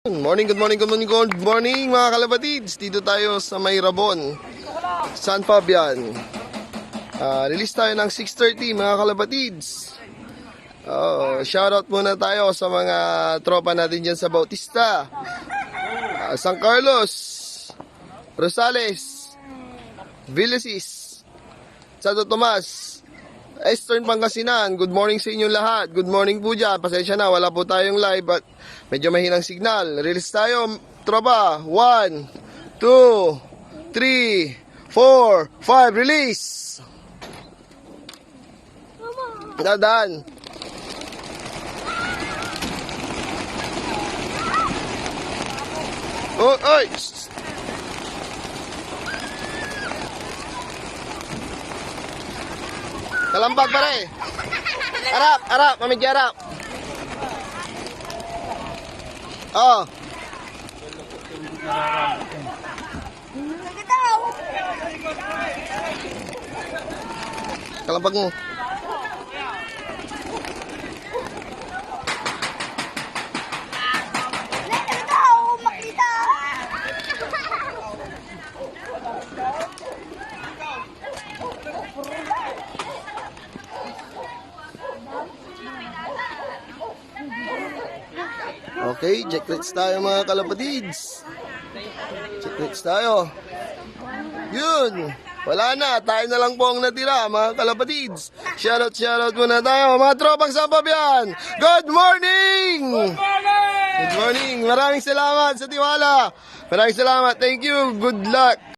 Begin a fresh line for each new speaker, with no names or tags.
Good morning mga kalabatids. Dito tayo sa May Rabon, San Fabian. Release tayo ng 6:30 mga kalabatids. Shoutout muna tayo sa mga tropa natin dyan sa Bautista, San Carlos, Rosales, Villasis, Santo Tomas, Eastern Pangasinan. Good morning sa inyong lahat. Good morning po dyan. Pasensya na, wala po tayong live at medyo mahinang signal. Release tayo, tropa. 1, 2, 3, 4, 5. Release! Dadaan. Oh, oy! Kalambag pare. Arap, mamidya arap. Oh. Kalambag mo. Okay, checklist tayo mga kalapatids. Checklist tayo. Yun. Wala na, tayo na lang po ang natira mga kalapatids. Shoutout muna tayo mga tropang San Fabian. Good morning! Good morning! Maraming salamat sa tiwala. Maraming salamat. Thank you. Good luck.